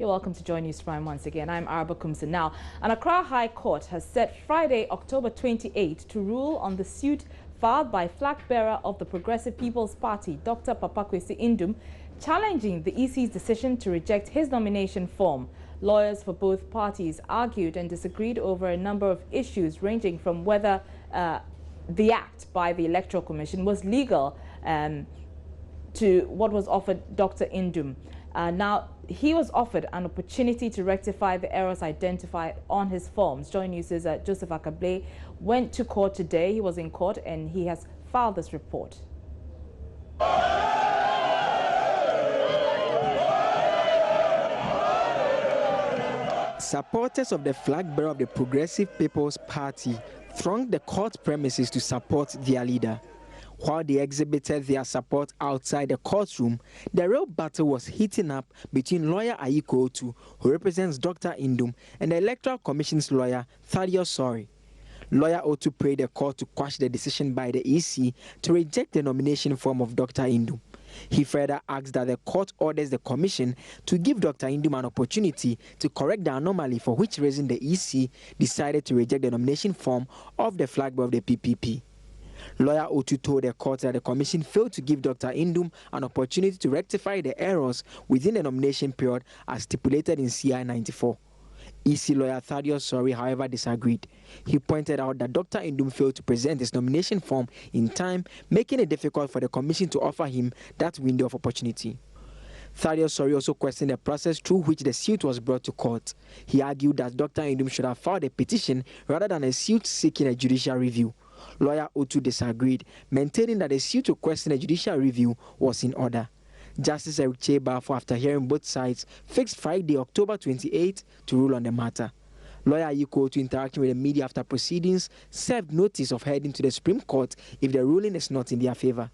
You're welcome to join News Prime once again. I'm Araba Kumsin. Now, an Accra High Court has set Friday, October 28 to rule on the suit filed by flag bearer of the Progressive People's Party, Dr. Papakwesi Indum, challenging the EC's decision to reject his nomination form. Lawyers for both parties argued and disagreed over a number of issues, ranging from whether the act by the Electoral Commission was legal to what was offered Dr. Indum. Now, he was offered an opportunity to rectify the errors identified on his forms. Joy News' Joseph Akable went to court today. He was in court and he has filed this report. Supporters of the flag bearer of the Progressive People's Party thronged the court premises to support their leader. While they exhibited their support outside the courtroom, the real battle was heating up between lawyer Ayiko Otu, who represents Dr. Indum, and the Electoral Commission's lawyer, Thaddeus Sori. Lawyer Otu prayed the court to quash the decision by the EC to reject the nomination form of Dr. Indum. He further asked that the court orders the commission to give Dr. Indum an opportunity to correct the anomaly, for which reason the EC decided to reject the nomination form of the flag bearer of the PPP. Lawyer Otu told the court that the commission failed to give Dr. Indum an opportunity to rectify the errors within the nomination period as stipulated in CI 94. EC lawyer Thaddeus Sori, however, disagreed. He pointed out that Dr. Indum failed to present his nomination form in time, making it difficult for the commission to offer him that window of opportunity. Thaddeus Sori also questioned the process through which the suit was brought to court. He argued that Dr. Indum should have filed a petition rather than a suit seeking a judicial review. Lawyer Otu disagreed, maintaining that the suit to question a judicial review was in order. Justice Eric Chebafo, after hearing both sides, fixed Friday, October 28 to rule on the matter. Lawyer Ayiko Otu, interacting with the media after proceedings, served notice of heading to the Supreme Court if the ruling is not in their favor.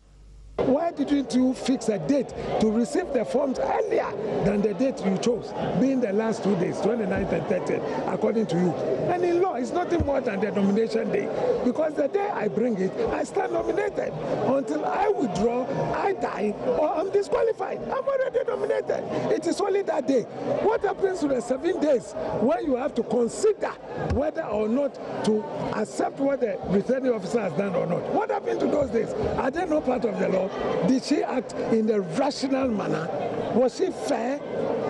Why didn't you fix a date to receive the forms earlier than the date you chose, being the last 2 days, 29th and 30th, according to you? And in law, it's nothing more than the nomination day, because the day I bring it, I stand nominated. Until I withdraw, I die, or I'm disqualified. I'm already nominated. It is only that day. What happens to the 7 days when you have to consider whether or not to accept what the returning officer has done or not? What happened to those days? Are they not part of the law? Did she act in a rational manner? Was she fair?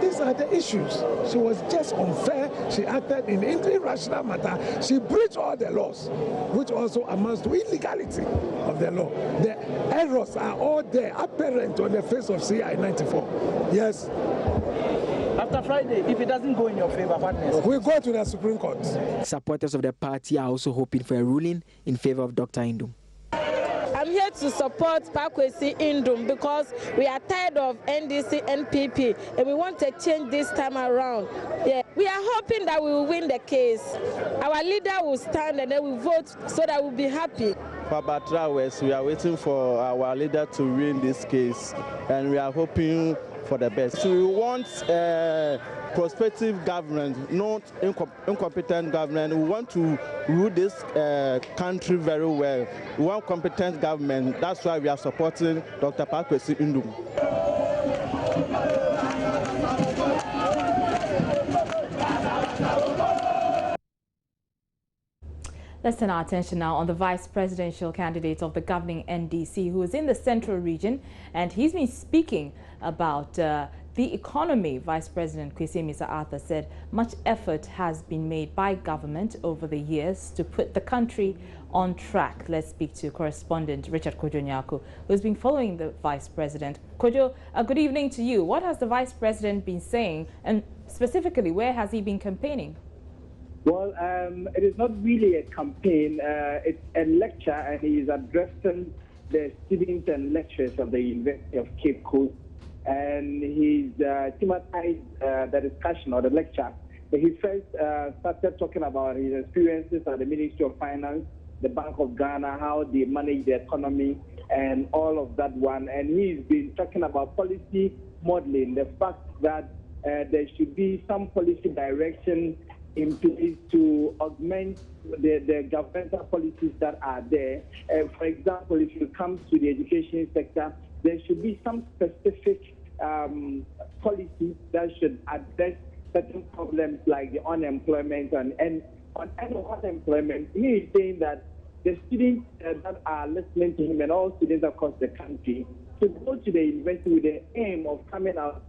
These are the issues. She was just unfair. She acted in an irrational manner. She breached all the laws, which also amounts to illegality of the law. The errors are all there, apparent on the face of CI 94. Yes. After Friday, if it doesn't go in your favor, what next? We go to the Supreme Court. Supporters of the party are also hoping for a ruling in favor of Dr. Indum. I'm here to support Pakwesi Indum because we are tired of NDC, NPP, and we want to change this time around. Yeah, we are hoping that we will win the case. Our leader will stand and then we vote so that we'll be happy. For Batra West, we are waiting for our leader to win this case, and we are hoping for the best. So we want prospective government, not incompetent government. We want to rule this country very well. We want competent government. That's why we are supporting Dr. Pakwesi Indum. Let's turn our attention now on the vice presidential candidate of the governing NDC, who is in the central region, and he's been speaking about the economy. Vice President Kwesi Arthur said much effort has been made by government over the years to put the country on track. Let's speak to correspondent Richard Kojo Nyako, who's been following the vice president. Kojo, good evening to you. What has the vice president been saying, and specifically, where has he been campaigning? Well, it is not really a campaign. It's a lecture, and he is addressing the students and lecturers of the University of Cape Coast. And he's thematized the discussion or the lecture. He first started talking about his experiences at the Ministry of Finance, the Bank of Ghana, how they manage the economy, and all of that one. And he's been talking about policy modeling, the fact that there should be some policy direction in place to augment the governmental policies that are there. For example, if you come to the education sector, there should be some specific policies that should address certain problems like the unemployment and on unemployment, he is saying that the students that are listening to him and all students across the country should go to the university with the aim of coming out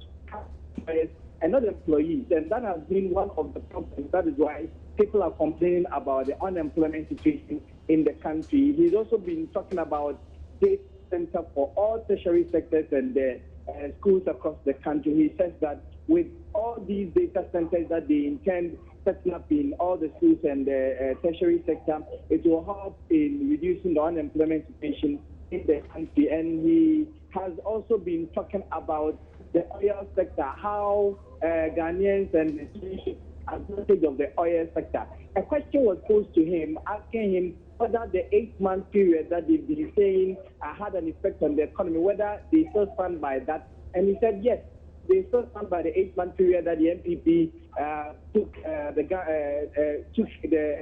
and not employees. And that has been one of the problems. That is why people are complaining about the unemployment situation in the country. He's also been talking about data center for all tertiary sectors and the schools across the country. He says that with all these data centers that they intend setting up in all the schools and the tertiary sector, it will help in reducing the unemployment situation in the country. And he has also been talking about the oil sector, how Ghanaians and the Swedish advantage of the oil sector. A question was posed to him, asking him whether the 8-month period that they've been saying had an effect on the economy, whether they still stand by that. And he said yes, they still stand by the 8-month period that the MPP took the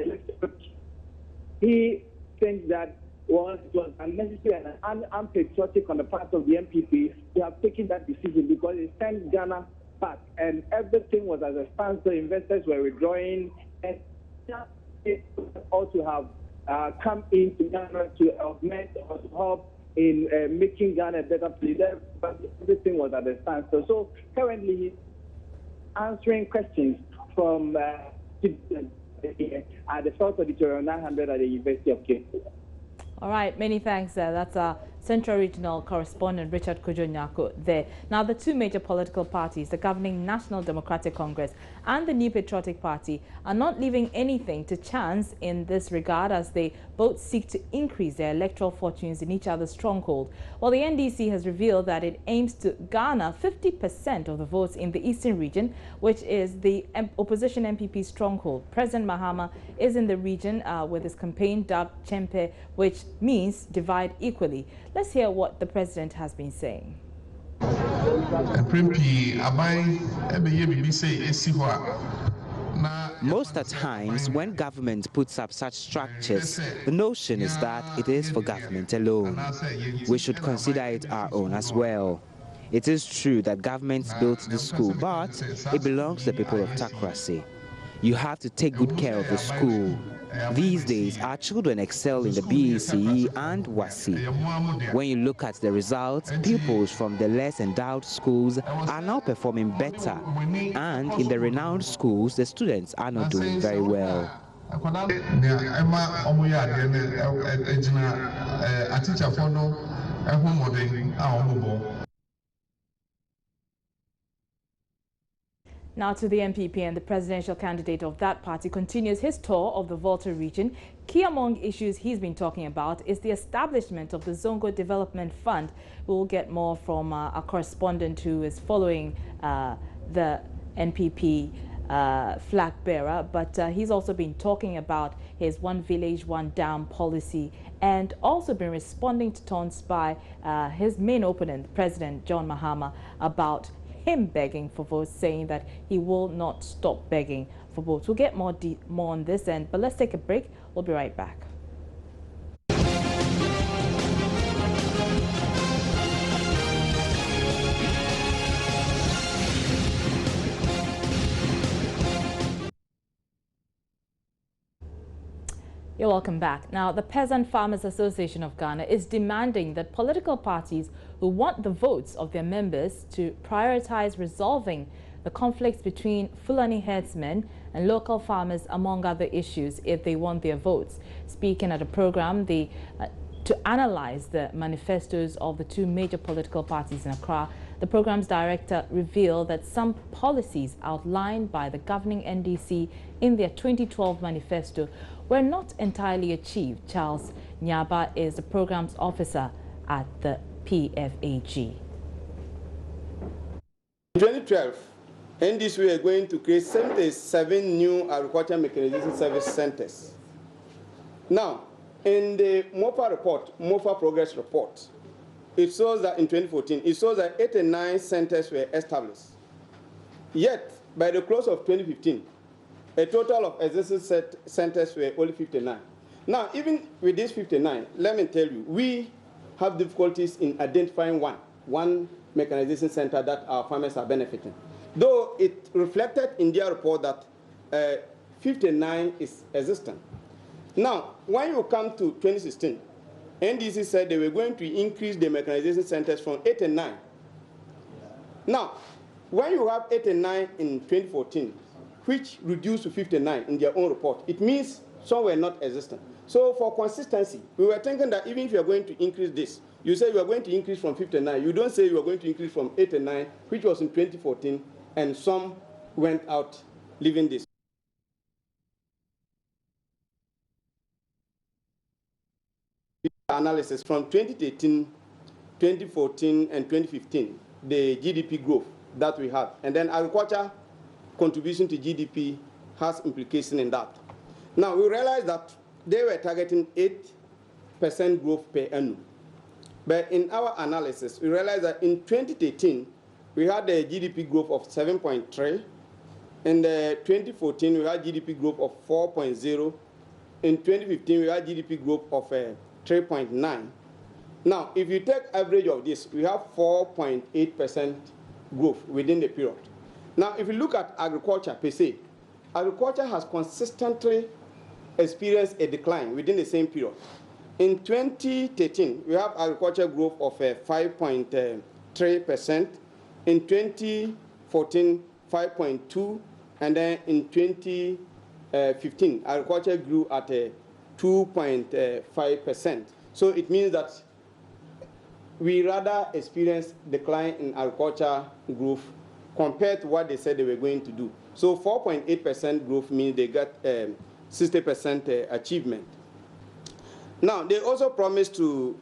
election. He thinks that it was unnecessary and unpatriotic on the part of the MPP to have taken that decision because it sent Ghana back and everything was as a standstill. Investors were withdrawing and also have come into Ghana to augment or to help in making Ghana a better place, but everything was at a standstill. So currently he's answering questions from students at the South Auditorium 900 at the University of Cape Coast. All right, many thanks. That's our Central Regional Correspondent Richard Kujonyako there. Now, the two major political parties, the governing National Democratic Congress and the New Patriotic Party, are not leaving anything to chance in this regard as they both seek to increase their electoral fortunes in each other's stronghold. Well, the NDC has revealed that it aims to garner 50% of the votes in the Eastern region, which is the opposition MPP stronghold. President Mahama is in the region with his campaign dubbed Chempe, which means divide equally. Let's hear what the president has been saying. Most at times, when government puts up such structures, the notion is that it is for government alone. We should consider it our own as well. It is true that government built the school, but it belongs to the people of Takoradi. You have to take good care of the school. These days, our children excel in the BACE and WASI. When you look at the results, pupils from the less endowed schools are now performing better, and in the renowned schools, the students are not doing very well. Now to the MPP, and the presidential candidate of that party continues his tour of the Volta region. Key among issues he's been talking about is the establishment of the Zongo Development Fund. We'll get more from our correspondent who is following the NPP flag bearer, but he's also been talking about his one village, one dam policy and also been responding to taunts by his main opponent, President John Mahama, about him begging for votes, saying that he will not stop begging for votes. We'll get more on this end, but let's take a break. We'll be right back. You're welcome back. Now, the Peasant Farmers Association of Ghana is demanding that political parties who want the votes of their members to prioritize resolving the conflicts between Fulani herdsmen and local farmers, among other issues, if they want their votes. Speaking at a program to analyze the manifestos of the two major political parties in Accra, the program's director revealed that some policies outlined by the governing NDC in their 2012 manifesto were not entirely achieved. Charles Nyaba is the program's officer at the PFAG. In 2012, NDC we are going to create 77 new agriculture mechanization service centers. Now, in the MOFA progress report, it shows that in 2014, it shows that 89 centers were established. Yet, by the close of 2015, a total of existing centers were only 59. Now, even with these 59, let me tell you, we have difficulties in identifying one mechanization center that our farmers are benefiting. though it reflected in their report that 59 is existent. Now, when you come to 2016, NDC said they were going to increase the mechanization centers from 8 and 9. Now, when you have 8 and 9 in 2014, which reduced to 59 in their own report, it means some were not existent. So for consistency, we were thinking that even if you are going to increase this, you say you are going to increase from 59. You don't say you are going to increase from 8 and 9, which was in 2014, and some went out leaving this. Analysis from 2013, 2014, and 2015, the GDP growth that we had, and then agriculture contribution to GDP has implication in that. Now we realize that they were targeting 8% growth per annum, but in our analysis we realized that in 2013 we had a GDP growth of 7.3. In 2014 we had GDP growth of 4.0. In 2015 we had GDP growth of 3.9. Now, if you take average of this, we have 4.8% growth within the period. Now, if you look at agriculture per se, agriculture has consistently experienced a decline within the same period. In 2013, we have agriculture growth of 5.3%. In 2014, 5.2%, and then in 2015, agriculture grew at 2.5%. So it means that we rather experience decline in agriculture growth compared to what they said they were going to do. So 4.8% growth means they got 60% achievement. Now, they also promised to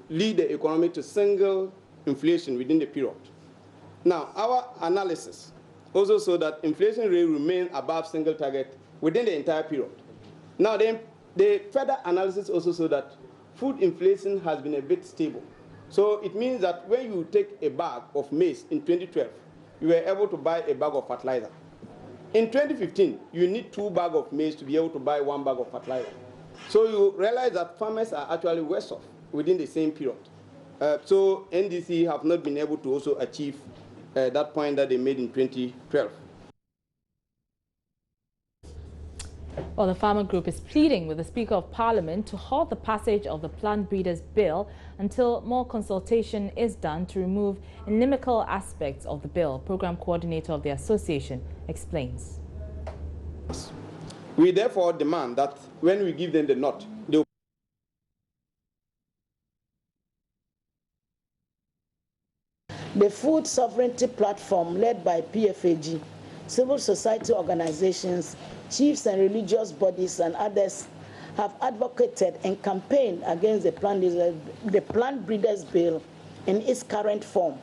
lead the economy to single inflation within the period. Now, our analysis also showed that inflation rate remained above single target within the entire period. Now, the further analysis also showed that food inflation has been a bit stable. So it means that when you take a bag of maize in 2012, you were able to buy a bag of fertilizer. In 2015, you need 2 bags of maize to be able to buy 1 bag of fertilizer. So you realize that farmers are actually worse off within the same period. So NDC have not been able to also achieve that point that they made in 2012. Well, the farmer group is pleading with the Speaker of Parliament to halt the passage of the Plant Breeders Bill until more consultation is done to remove inimical aspects of the bill. Program coordinator of the association explains. We therefore demand that when we give them the nod, they The Food Sovereignty Platform, led by PFAG, civil society organizations, chiefs and religious bodies and others, have advocated and campaigned against the Plant Breeders Bill in its current form.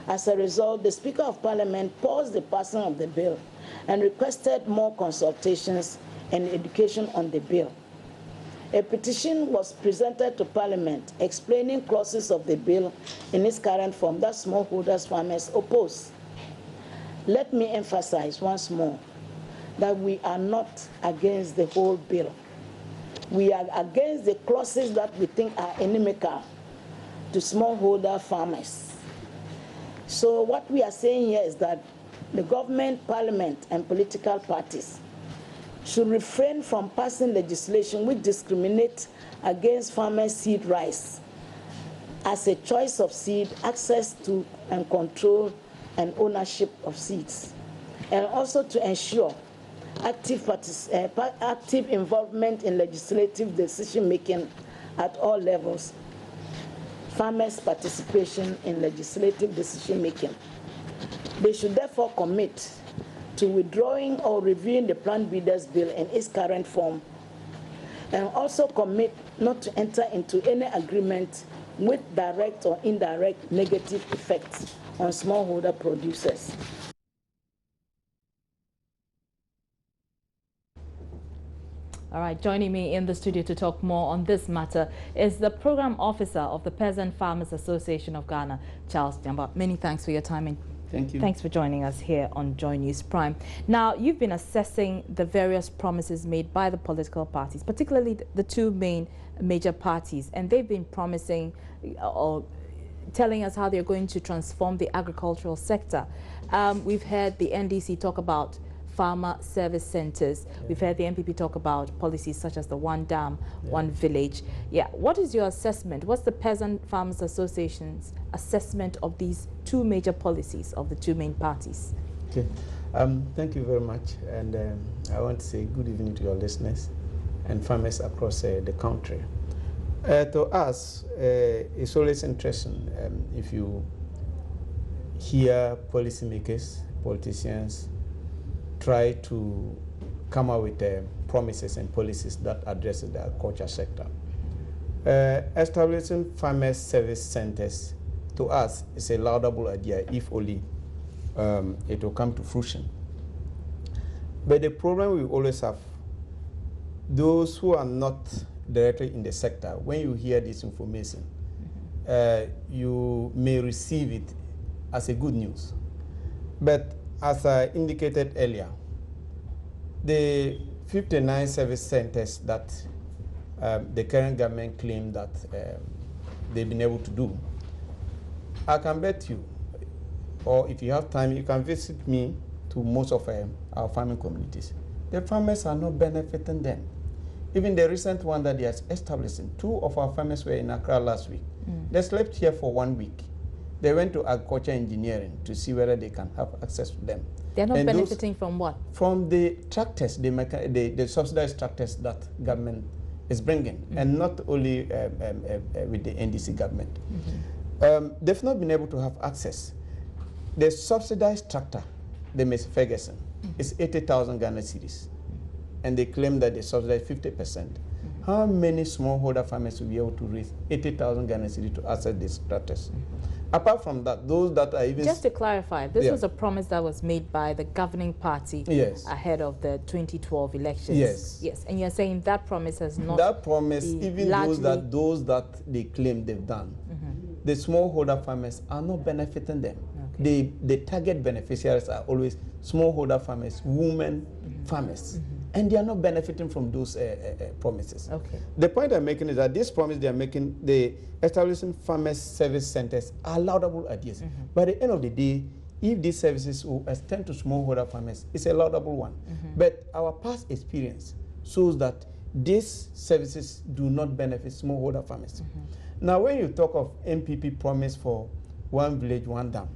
As a result, the Speaker of Parliament paused the passing of the bill and requested more consultations and education on the bill. A petition was presented to Parliament explaining clauses of the bill in its current form that smallholders farmers oppose. Let me emphasize once more that we are not against the whole bill. We are against the clauses that we think are inimical to smallholder farmers. So what we are saying here is that the government, Parliament, and political parties should refrain from passing legislation which discriminates against farmers' seed rice as a choice of seed, access to and control and ownership of seeds, and also to ensure active involvement in legislative decision-making at all levels, farmers' participation in legislative decision-making. They should therefore commit to withdrawing or reviewing the Plant Breeders Bill in its current form, and also commit not to enter into any agreement with direct or indirect negative effects on smallholder producers. All right, joining me in the studio to talk more on this matter is the Program Officer of the Peasant Farmers Association of Ghana, Charles Jamba. Many thanks for your time and thank you. Thanks for joining us here on Joy News Prime. Now, you've been assessing the various promises made by the political parties, particularly the two major parties, and they've been promising or telling us how they're going to transform the agricultural sector. We've heard the NDC talk about farmer service centers. Yeah. We've heard the NPP talk about policies such as the one dam, one village. Yeah, what is your assessment? What's the Peasant Farmers Association's assessment of these two major policies of the two main parties? Okay, thank you very much. And I want to say good evening to your listeners and farmers across the country. To us, it's always interesting if you hear policymakers, politicians, try to come up with promises and policies that address the agriculture sector. Establishing farmers service centers, to us, is a laudable idea if only it will come to fruition. But the problem we always have, those who are not directly in the sector, when you hear this information, you may receive it as a good news. But as I indicated earlier, the 59 service centers that the current government claimed that they've been able to do, I can bet you, or if you have time, you can visit me to most of our farming communities. The farmers are not benefiting them. Even the recent one that they are establishing, 2 of our farmers were in Accra last week. They slept here for 1 week. They went to agriculture engineering to see whether they can have access to them. They're not benefiting from what? From the tractors, the subsidized tractors that government is bringing, and not only with the NDC government. They've not been able to have access. The subsidized tractor, the Miss Ferguson, is 80,000 Ghana cedis, and they claim that they subsidize 50%. How many smallholder farmers will be able to raise 80,000 Ghana cedis to access these tractors? Apart from that, those that are even... Just to clarify, this was a promise that was made by the governing party ahead of the 2012 elections. Yes, and you're saying that promise has not... That promise, even those that they claim they've done, the smallholder farmers are not benefiting them. The target beneficiaries are always smallholder farmers, women farmers. And they are not benefiting from those promises. The point I'm making is that this promise they are making, the establishing farmers service centers, are laudable ideas. But at the end of the day, if these services will extend to smallholder farmers, it's a laudable one. But our past experience shows that these services do not benefit smallholder farmers. Now, when you talk of MPP promise for one village, one dam,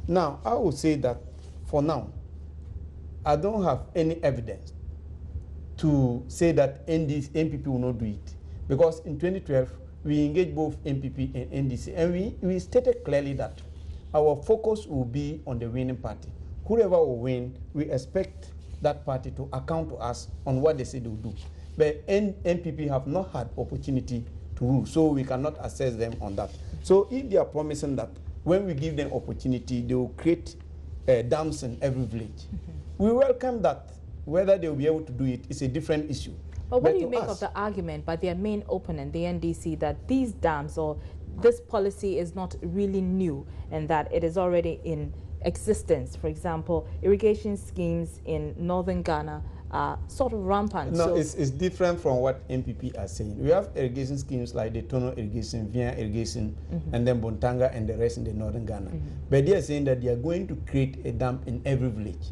now I would say that for now, I don't have any evidence to say that NPP will not do it. Because in 2012, we engaged both MPP and NDC, and we stated clearly that our focus will be on the winning party. Whoever will win, we expect that party to account to us on what they say they will do. But NPP have not had opportunity to rule, so we cannot assess them on that. So if they are promising that when we give them opportunity, they will create dams in every village, we welcome that. Whether they will be able to do it is a different issue. But what do you make of the argument by their main opponent, the NDC, that these dams or this policy is not really new and that it is already in existence? For example, irrigation schemes in northern Ghana are sort of rampant. No, it's different from what MPP are saying. We have irrigation schemes like the Tono irrigation, Via irrigation, and then Bontanga and the rest in the northern Ghana. But they are saying that they are going to create a dam in every village.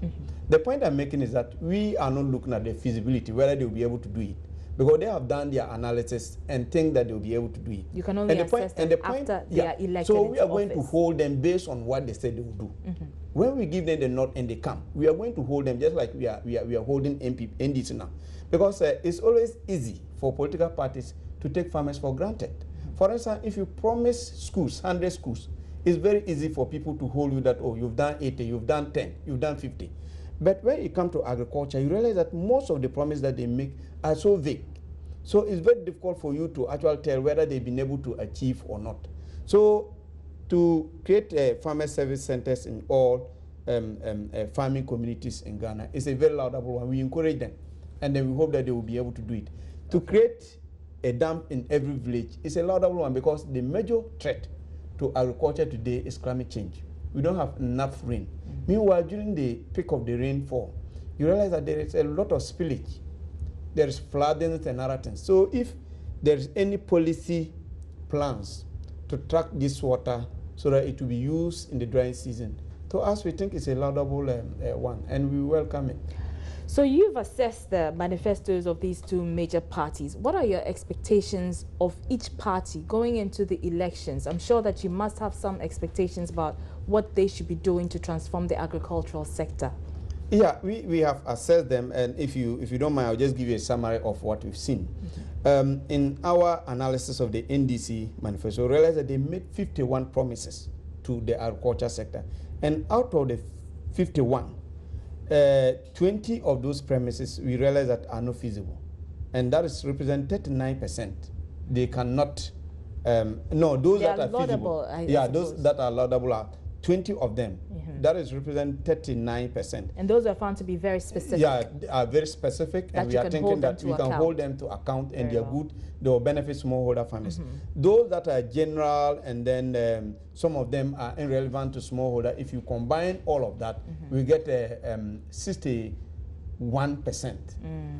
The point I'm making is that we are not looking at the feasibility, whether they will be able to do it, because they have done their analysis and think that they will be able to do it. You can only assess them after they are elected. So we are going to hold them based on what they said they will do. When we give them the nod and they come, we are going to hold them just like we are holding NDC now. Because it's always easy for political parties to take farmers for granted. For instance, if you promise schools, 100 schools, it's very easy for people to hold you that, oh, you've done 80, you've done 10, you've done 50. But when it comes to agriculture, you realize that most of the promises that they make are so vague. So it's very difficult for you to actually tell whether they've been able to achieve or not. So to create farmer service centers in all farming communities in Ghana is a very laudable one. We encourage them, and then we hope that they will be able to do it. To create a dam in every village is a laudable one, because the major threat to agriculture today is climate change. We don't have enough rain. Meanwhile, during the peak of the rainfall, you realize that there is a lot of spillage. There is flooding and other things. So if there is any policy plans to track this water so that it will be used in the drying season. To us, we think it's a laudable one, and we welcome it. So you've assessed the manifestos of these two major parties. What are your expectations of each party going into the elections? I'm sure that you must have some expectations about what they should be doing to transform the agricultural sector. Yeah, we have assessed them, and if you don't mind, I'll just give you a summary of what we've seen. In our analysis of the NDC manifesto, we realized that they made 51 promises to the agriculture sector, and out of the 51, 20 of those premises we realize that are not feasible, and that is represent 39%. They cannot. No, those that are feasible. Those that are laudable are 20 of them. That is represent 39%. And those are found to be very specific. Yeah, are very specific, and we are thinking that we can hold them to account, and they are good. They will benefit smallholder farmers. Those that are general, and then some of them are irrelevant to smallholder. If you combine all of that, we get 61%,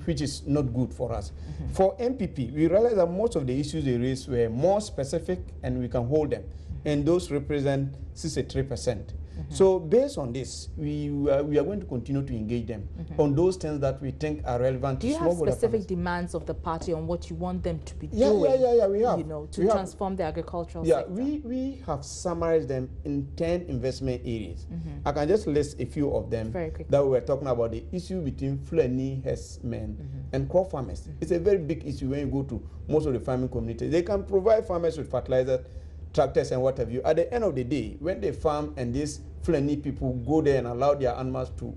which is not good for us. For MPP, we realize that most of the issues they raised were more specific, and we can hold them, and those represent 63%. So based on this, we are going to continue to engage them on those things that we think are relevant to smallholder farmers. Do you have specific demands of the party on what you want them to be doing? Yeah, we have. You know, to transform the agricultural sector. Yeah, we have summarized them in 10 investment areas. I can just list a few of them that we were talking about. The issue between Fulani herdsmen and crop farmers. It's a very big issue when you go to most of the farming communities. They can provide farmers with fertilizer, tractors, and what have you. At the end of the day, when they farm and these Fulani people go there and allow their animals to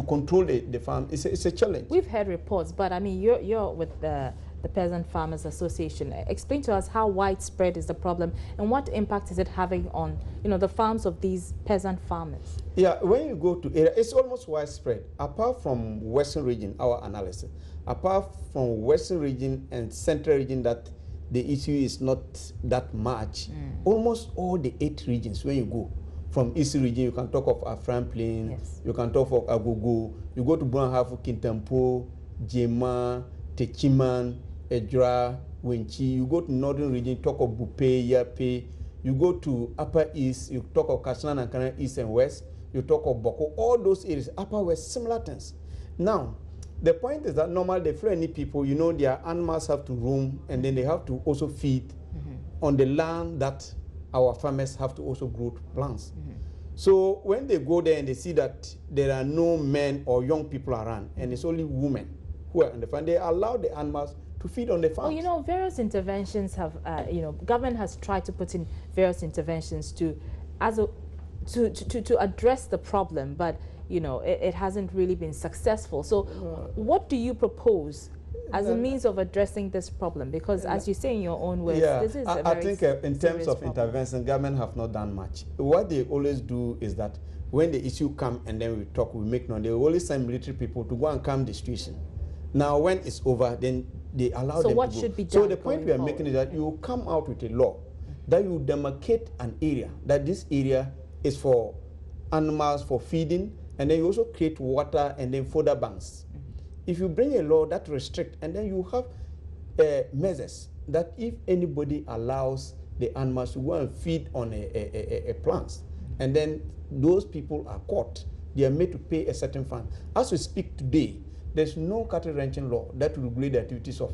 control the farm, it's a challenge. We've heard reports, but I mean, you're with the Peasant Farmers Association. Explain to us how widespread is the problem, and what impact is it having on the farms of these peasant farmers? Yeah, when you go to area, it's almost widespread. Apart from Western region, our analysis, apart from Western region and Central region, that the issue is not that much. Almost all the 8 regions, when you go from East region, you can talk of Afran Plain, you can talk of Agogo, you go to Buanhafu, Kintampo, Jema, Techiman, Edra, Wenchi, you go to Northern region, talk of Bupe, Yape, you go to Upper East, you talk of Kaslan and Kana East and West, you talk of Boko, all those areas, Upper West, similar things. Now, the point is that normally the Fulani people, their animals have to roam, and then they have to also feed on the land that our farmers have to also grow plants. So when they go there and they see that there are no men or young people around, and it's only women who are on the farm, they allow the animals to feed on the farm. Well, various interventions have, government has tried to put in various interventions to address the problem, but it hasn't really been successful. So what do you propose as a means of addressing this problem? Because as you say in your own words, this is a very I think in terms of intervention, government have not done much. What they always do is that when the issue comes and then we talk, we make known, they always send military people to go and calm the situation. Now when it's over, then they allow them to go. So what should be done? So the point we are making is that you come out with a law that you demarcate an area, that this area is for animals for feeding, and then you also create water and then fodder banks. If you bring a law that restricts, and then you have measures that if anybody allows the animals to go and feed on a plant, and then those people are caught, they are made to pay a certain fine. As we speak today, there's no cattle ranching law that will regulate the activities of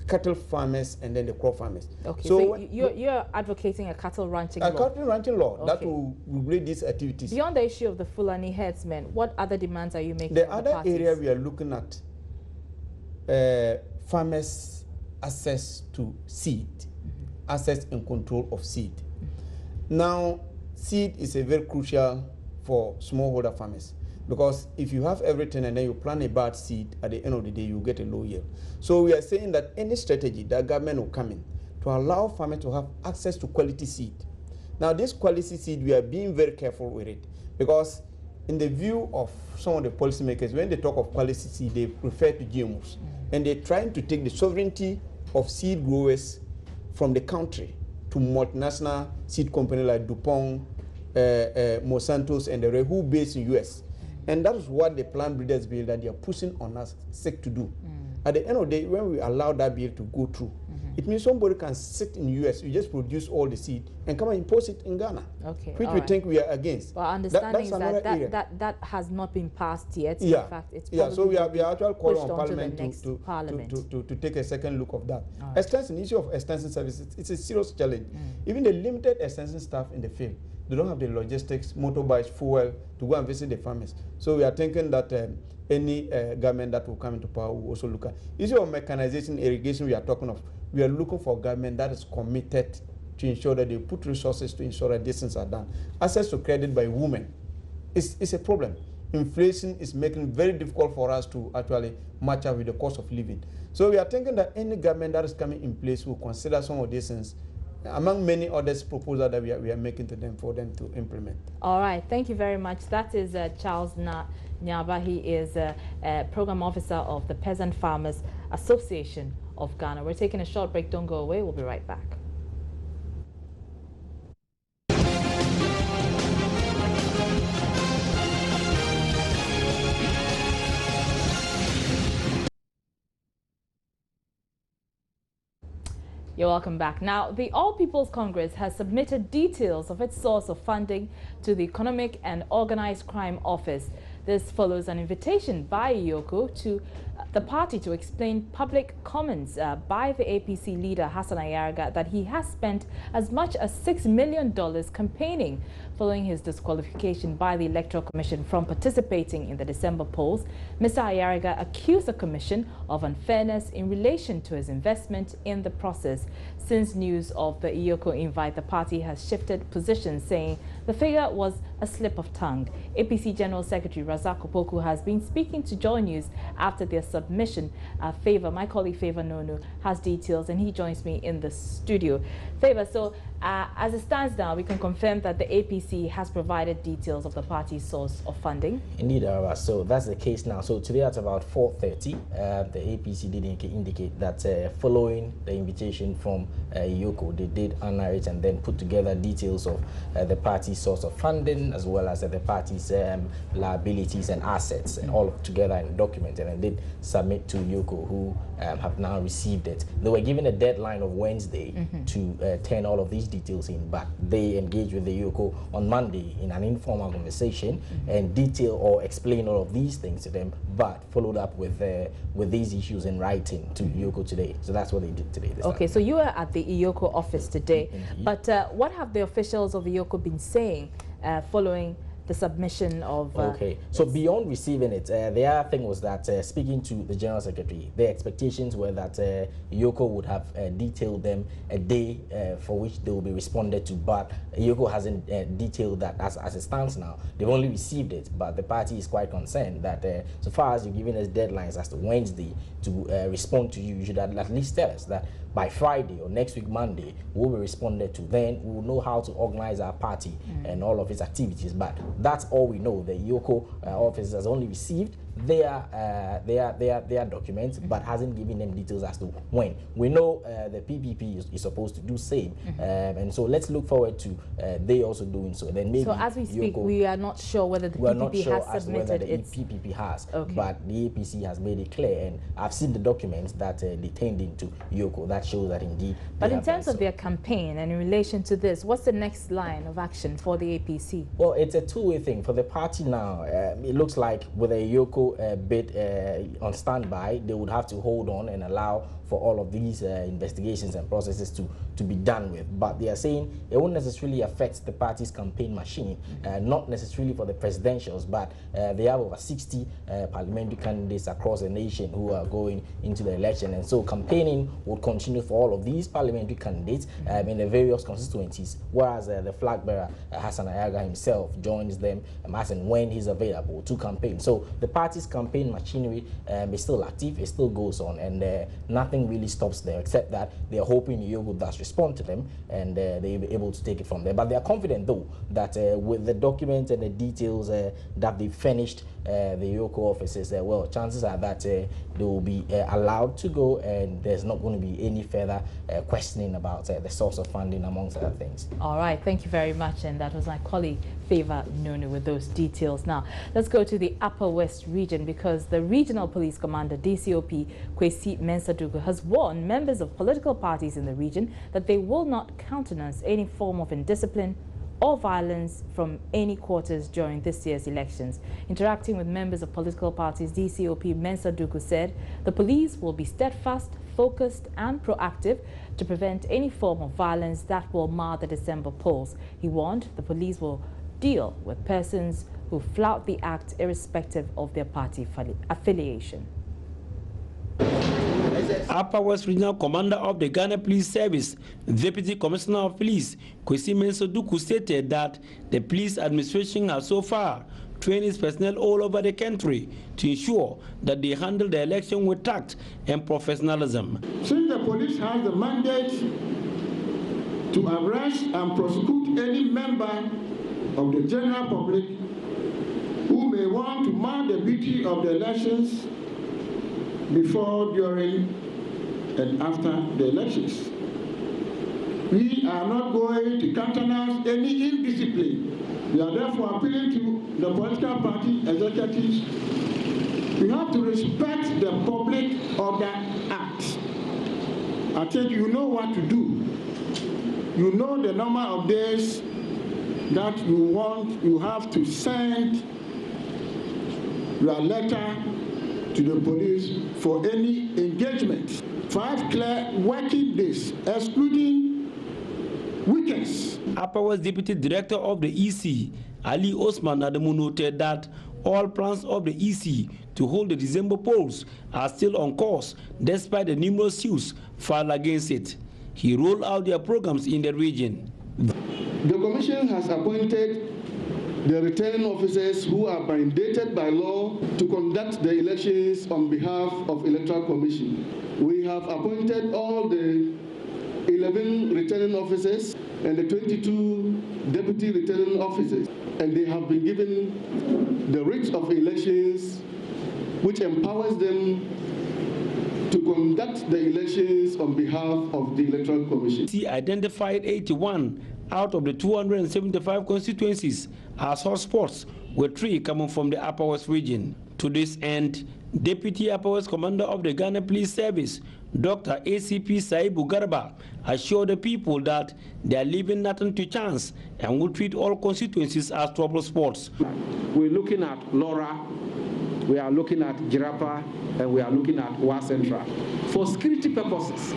cattle farmers and then the crop farmers. Okay, so you're advocating a cattle ranching law? A cattle ranching law that will regulate these activities. Beyond the issue of the Fulani herdsmen, what other demands are you making? The other area we are looking at, farmers' access to seed, access and control of seed. Now, seed is a very crucial for smallholder farmers, because if you have everything and then you plant a bad seed, at the end of the day you get a low yield. So we are saying that any strategy that government will come in to allow farmers to have access to quality seed. Now this quality seed, we are being very careful with it, because in the view of some of the policymakers, when they talk of quality seed, they refer to GMOs, and they're trying to take the sovereignty of seed growers from the country to multinational seed companies like DuPont, Monsanto's, and the rest, who based in US. And that is what the plant breeders bill that they are pushing on us seek to do. At the end of the day, when we allow that bill to go through, It means somebody can sit in the US, you just produce all the seed and come and impose it in Ghana, which we think we are against. Well, understanding is that has not been passed yet. Yeah. In fact, it's so we are actually calling on Parliament to take a second look of that. Extension, issue of extension services, it's a serious challenge. Even the limited extension staff in the field, they don't have the logistics, motorbikes, fuel to go and visit the farmers. So we are thinking that any government that will come into power will also look at. Issue of mechanization, irrigation we are talking of, we are looking for a government that is committed to ensure that they put resources to ensure that these things are done. Access to credit by women is a problem. Inflation is making it very difficult for us to actually match up with the cost of living. So we are thinking that any government that is coming in place will consider some of these things, among many others proposals that we are making to them for them to implement. All right, thank you very much. That is Charles Nyaba. He is a program officer of the Peasant Farmers Association of Ghana. We're taking a short break. Don't go away. We'll be right back. You're welcome back. Now, the All People's Congress has submitted details of its source of funding to the Economic and Organized Crime Office. This follows an invitation by IYOCO to the party to explain public comments by the APC leader Hassan Ayariga that he has spent as much as $6 million campaigning following his disqualification by the Electoral Commission from participating in the December polls. Mr. Ayariga accused the Commission of unfairness in relation to his investment in the process. Since news of the IYOCO invite, the party has shifted positions, saying the figure was a slip of tongue. APC General Secretary Razak Opoku has been speaking to Joy News after their submission. My colleague Favor Nonu has details, and he joins me in the studio. Favor, so as it stands now, we can confirm that the APC has provided details of the party's source of funding. Indeed, so that's the case now. So today at about 4:30, the APC did indicate that following the invitation from IYOCO, they did honor it and then put together details of the party's source of funding, as well as the party's liabilities and assets, and all together in a document, and did submit to IYOCO, who have now received it. They were given a deadline of Wednesday to turn all of these details in, but they engaged with the IYOCO on Monday in an informal conversation and detail or explain all of these things to them, but followed up with these issues in writing to IYOCO today. So that's what they did today. Okay, so you were at the IYOCO office today, but what have the officials of IYOCO been saying following the submission of... Okay, so beyond receiving it, the other thing was that speaking to the General Secretary, the expectations were that IYOCO would have detailed them a day for which they will be responded to, but IYOCO hasn't detailed that as it stands now. They've only received it, but the party is quite concerned that so far as you're giving us deadlines as to Wednesday to respond to you, you should at least tell us that by Friday or next week Monday we'll be responded to. Then we'll know how to organize our party and all of its activities. But that's all we know. The IYOCO office has only received their documents, but hasn't given them details as to when. We know the PPP is supposed to do same, and so let's look forward to they also doing so. Then maybe. So as we speak, we are not sure whether the PPP has submitted its PPP has, but the APC has made it clear, and I've seen the documents that they turned into IYOCO that shows that indeed. But in terms of their campaign and in relation to this, what's the next line of action for the APC? Well, it's a two-way thing for the party now. It looks like with a IYOCO bid on standby, they would have to hold on and allow for all of these investigations and processes to be done with. But they are saying it won't necessarily affect the party's campaign machine, not necessarily for the presidentials, but they have over 60 parliamentary candidates across the nation who are going into the election, and so campaigning will continue for all of these parliamentary candidates in the various constituencies, whereas the flag bearer Hassan Ayariga himself joins them as and when he's available to campaign. So the party's campaign machinery is still active, it still goes on, and nothing really stops there, except that they are hoping IYOCO does respond to them and they'll be able to take it from there. But they are confident, though, that with the documents and the details that they finished the Yoko offices, well, chances are that they will be allowed to go, and there's not going to be any further questioning about the source of funding, amongst other things. All right, thank you very much. And that was my colleague Favor Nunu with those details. Now, let's go to the Upper West region, because the Regional Police Commander, DCOP Kwesi Mensah-Dogu, has warned members of political parties in the region that they will not countenance any form of indiscipline or violence from any quarters during this year's elections. Interacting with members of political parties, DCOP Mensah-Dogu said the police will be steadfast, focused and proactive to prevent any form of violence that will mar the December polls. He warned the police will deal with persons who flout the act irrespective of their party affiliation. Upper West Regional Commander of the Ghana Police Service, Deputy Commissioner of Police, Kwesi Mensah-Dogu, stated that the police administration has so far trained its personnel all over the country to ensure that they handle the election with tact and professionalism. Since the police has the mandate to arrest and prosecute any member of the general public who may want to mar the beauty of the elections before, during, and after the elections. We are not going to countenance any indiscipline. We are therefore appealing to the political party executives. We have to respect the Public Order Act. I think you know what to do. You know the number of days that you have to send your letter to the police for any engagement. 5 clear working days, excluding weekends. Upper West Deputy Director of the EC, Ali Osman Adamu, noted that all plans of the EC to hold the December polls are still on course, despite the numerous suits filed against it. He rolled out their programs in the region. The Commission has appointed the returning officers who are mandated by law to conduct the elections on behalf of Electoral Commission. We have appointed all the 11 returning officers and the 22 deputy returning officers, and they have been given the writ of elections, which empowers them to conduct the elections on behalf of the Electoral Commission. He identified 81 out of the 275 constituencies as hotspots, with 3 coming from the Upper West region. To this end, Deputy Upper West Commander of the Ghana Police Service, Dr. ACP Saibu Garba, assured the people that they are leaving nothing to chance and will treat all constituencies as trouble spots. We're looking at Laura, we are looking at Girapa, and we are looking at Wa Central. For security purposes,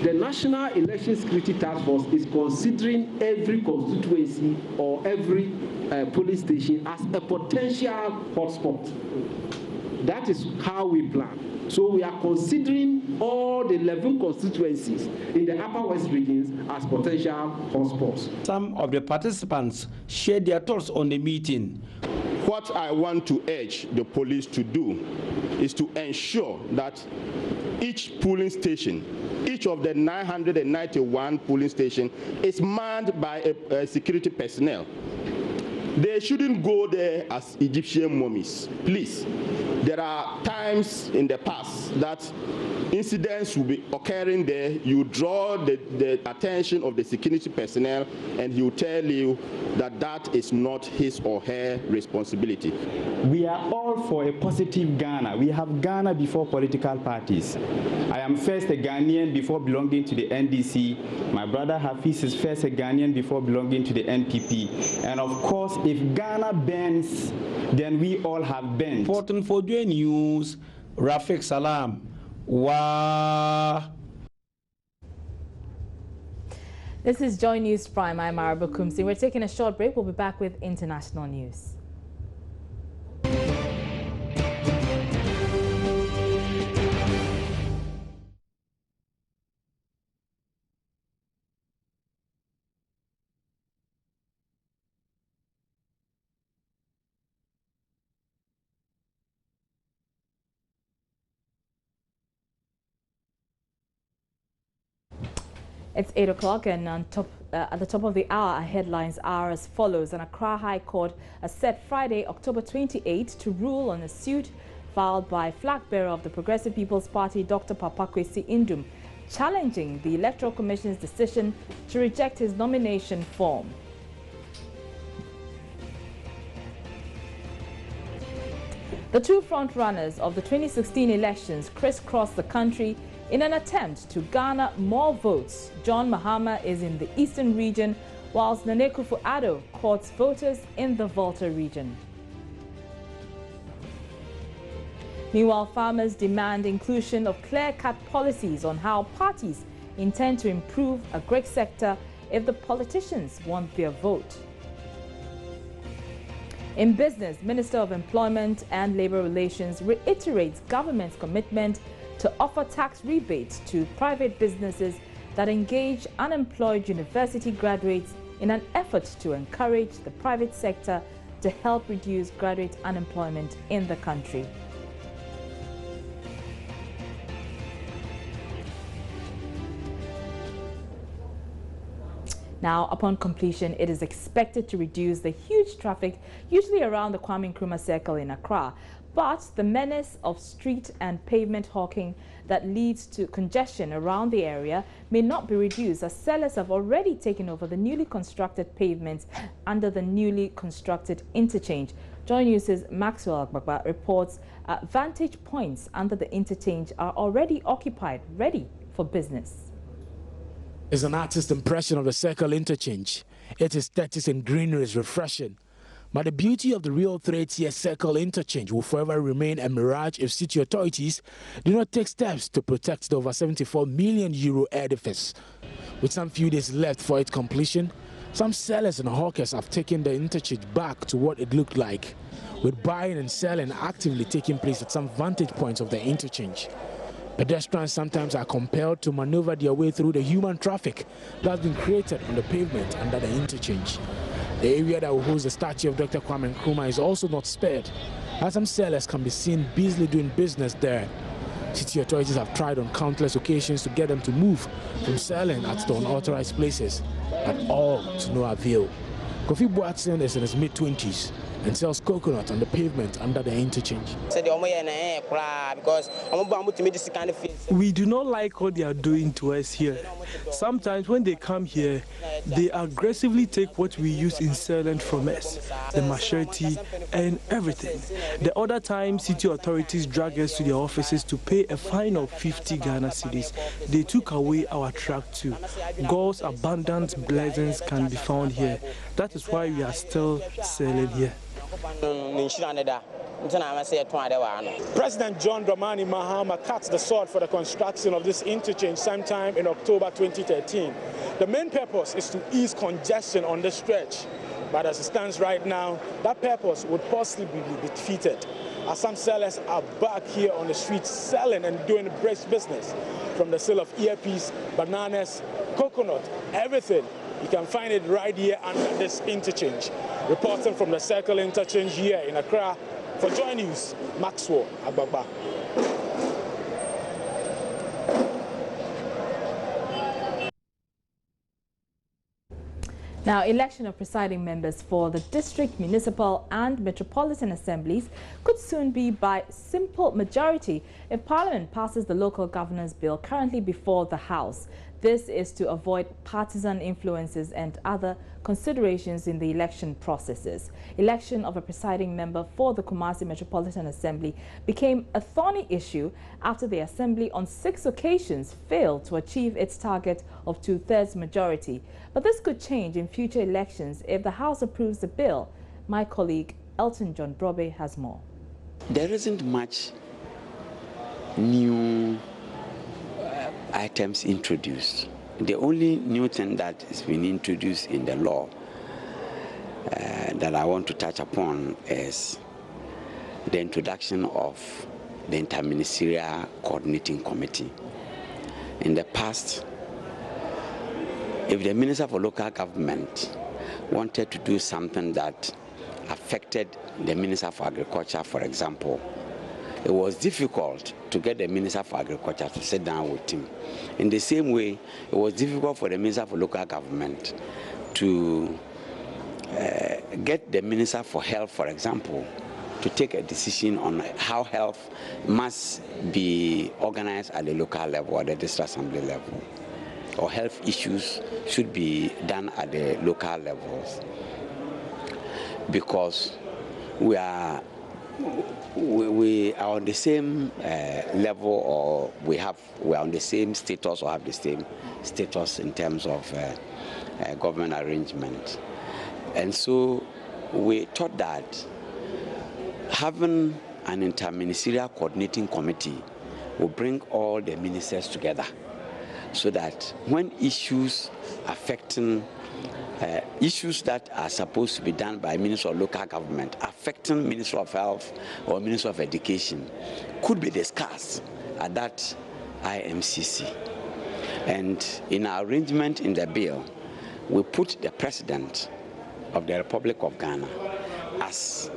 the National Election Security Task Force is considering every constituency or every police station as a potential hotspot. That is how we plan. So we are considering all the 11 constituencies in the Upper West regions as potential hotspots. Some of the participants shared their thoughts on the meeting. What I want to urge the police to do is to ensure that each polling station, each of the 991 polling stations, is manned by a security personnel. They shouldn't go there as Egyptian mummies. Please, there are times in the past that incidents will be occurring there. You draw the attention of the security personnel, and he will tell you that that is not his or her responsibility. We are all for a positive Ghana. We have Ghana before political parties. I am first a Ghanaian before belonging to the NDC. My brother Hafiz is first a Ghanaian before belonging to the NPP. And of course, if Ghana bends, then we all have bent. Important for Joy News, Rafik Salam. Wow. This is Joy News Prime. I'm Araba Kumsi. We're taking a short break. We'll be back with international news. It's 8 o'clock and at the top of the hour, our headlines are as follows. An Accra High Court has set Friday, October 28 to rule on a suit filed by flag bearer of the Progressive People's Party, Dr. Papakwesi Indum, challenging the Electoral Commission's decision to reject his nomination form. The two front-runners of the 2016 elections crisscrossed the country in an attempt to garner more votes. John Mahama is in the eastern region, whilst Nane Akufo-Addo courts voters in the Volta region. Meanwhile, farmers demand inclusion of clear-cut policies on how parties intend to improve a agri sector if the politicians want their vote. In business, Minister of Employment and Labour Relations reiterates government's commitment to offer tax rebates to private businesses that engage unemployed university graduates in an effort to encourage the private sector to help reduce graduate unemployment in the country. Now, upon completion, it is expected to reduce the huge traffic, usually around the Kwame Nkrumah Circle in Accra. But the menace of street and pavement hawking that leads to congestion around the area may not be reduced, as sellers have already taken over the newly constructed pavements under the newly constructed interchange. Joy News' Maxwell Agbagba reports vantage points under the interchange are already occupied, ready for business. It's an artist's impression of the Circle Interchange. Its aesthetics and greenery is refreshing. But the beauty of the real three-tier Circle Interchange will forever remain a mirage if city authorities do not take steps to protect the over €74 million edifice. With some few days left for its completion, some sellers and hawkers have taken the interchange back to what it looked like, with buying and selling actively taking place at some vantage points of the interchange. Pedestrians sometimes are compelled to maneuver their way through the human traffic that has been created on the pavement under the interchange. The area that will host the statue of Dr. Kwame Nkrumah is also not spared, as some sellers can be seen busily doing business there. City authorities have tried on countless occasions to get them to move from selling at the unauthorized places, but all to no avail. Kofi Boatsen is in his mid-20s and sells coconut on the pavement under the interchange. We do not like what they are doing to us here. Sometimes when they come here, they aggressively take what we use in selling from us, the machete and everything. The other time, city authorities drag us to their offices to pay a fine of 50 Ghana cedis. They took away our truck too. God's abundant blessings can be found here. That is why we are still selling here. President John Dramani Mahama cut the sword for the construction of this interchange sometime in October 2013. The main purpose is to ease congestion on the stretch. But as it stands right now, that purpose would possibly be defeated, as some sellers are back here on the streets selling and doing business. From the sale of earpiece, bananas, coconut, everything. You can find it right here under this interchange. Reporting from the Circle Interchange here in Accra, for Joy News, Maxwell Agbagba. Now, election of presiding members for the district, municipal and metropolitan assemblies could soon be by simple majority if Parliament passes the local governance bill currently before the House. This is to avoid partisan influences and other considerations in the election processes. Election of a presiding member for the Kumasi Metropolitan Assembly became a thorny issue after the Assembly on 6 occasions failed to achieve its target of 2/3 majority. But this could change in future elections if the House approves the bill. My colleague Elton John Brobe has more. There isn't much new items introduced. The only new thing that has been introduced in the law that I want to touch upon is the introduction of the Interministerial Coordinating Committee. In the past, if the Minister for Local Government wanted to do something that affected the Minister for Agriculture, for example, it was difficult to get the Minister for Agriculture to sit down with him. In the same way, it was difficult for the Minister for Local Government to get the Minister for Health, for example, to take a decision on how health must be organized at the local level or the district assembly level, or health issues should be done at the local levels, because we are on the same level, or we are on the same status or have the same status in terms of government arrangement. And so we thought that having an interministerial coordinating committee will bring all the ministers together, so that when issues affecting issues that are supposed to be done by Minister of Local Government affecting Minister of Health or Minister of Education could be discussed at that IMCC. And in our arrangement in the bill, we put the President of the Republic of Ghana as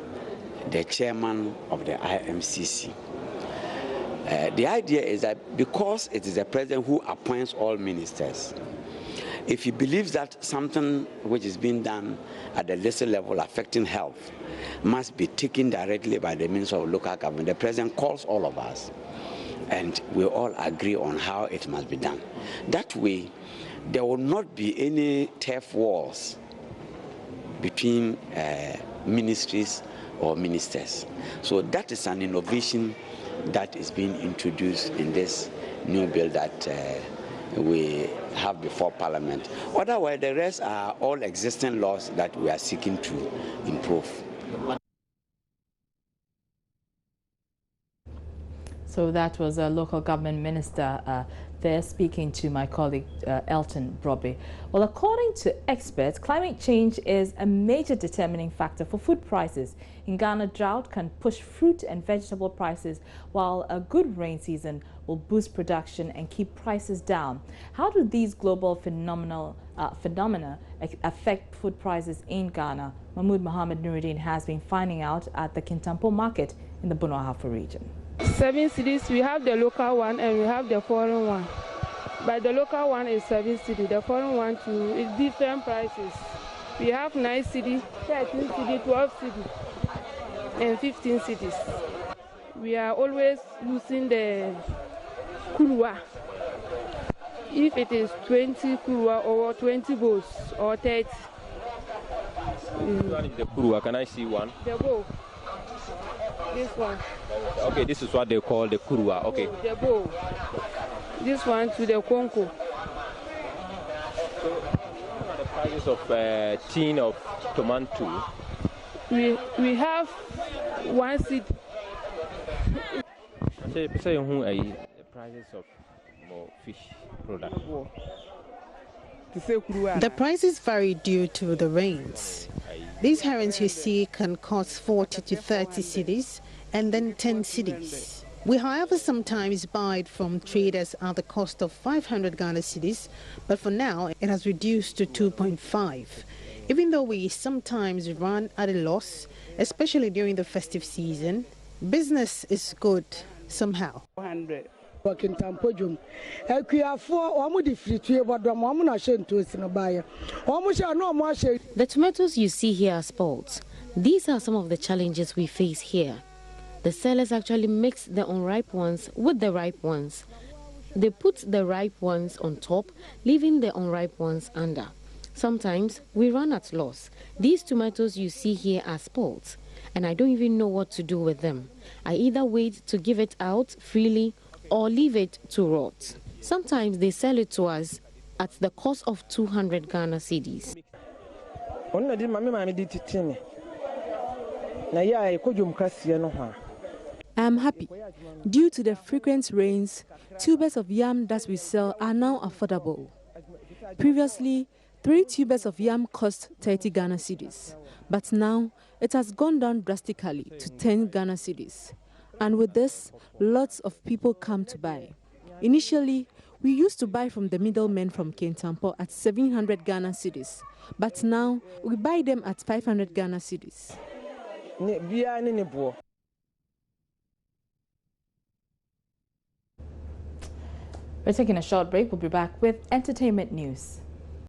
the chairman of the IMCC. The idea is that because it is the president who appoints all ministers, if he believes that something which is being done at the lesser level affecting health must be taken directly by the Minister of Local Government, the president calls all of us and we all agree on how it must be done. That way, there will not be any turf wars between ministries or ministers. So that is an innovation that is being introduced in this new bill that we have before Parliament. Otherwise, the rest are all existing laws that we are seeking to improve. So that was a local government minister there speaking to my colleague Elton Brobe. Well, according to experts, climate change is a major determining factor for food prices. In Ghana, drought can push fruit and vegetable prices, while a good rain season will boost production and keep prices down. How do these global phenomena affect food prices in Ghana? Mahmoud Mohammed Nuruddin has been finding out at the Kintampo market in the Bono-Ahafo region. 7 cedis, we have the local one and we have the foreign one. But the local one is 7 cedis, the foreign one too is different prices. We have 9 cedis, 13 cedis, 12 cedis, and 15 cedis. We are always using the kurwa. If it is 20 kurwa or 20 bowls or 30. Which one is the kurwa? Can I see one? The bowl. This one. Okay, this is what they call the kurwa. Okay. The bowl. This one to the konko. So, what are the prices of tin of tomato? We have 1 seed. Say the prices of more fish products. The prices vary due to the rains. These herrings you see can cost 40 to 30 cedis and then 10 cedis. We, however, sometimes buy it from traders at the cost of 500 Ghana cedis, but for now it has reduced to 2.5. Even though we sometimes run at a loss, especially during the festive season, business is good somehow. 100. The tomatoes you see here are spalts. These are some of the challenges we face here. The sellers actually mix the unripe ones with the ripe ones. They put the ripe ones on top, leaving the unripe ones under. Sometimes we run at loss. These tomatoes you see here are spalts, and I don't even know what to do with them. I either wait to give it out freely or leave it to rot. Sometimes they sell it to us at the cost of 200 Ghana cedis. I am happy. Due to the frequent rains, tubers of yam that we sell are now affordable. Previously, 3 tubers of yam cost 30 Ghana cedis, but now it has gone down drastically to 10 Ghana cedis. And with this, lots of people come to buy. Initially, we used to buy from the middlemen from Kintampo at 700 Ghana cedis, but now we buy them at 500 Ghana cedis. We're taking a short break. We'll be back with entertainment news.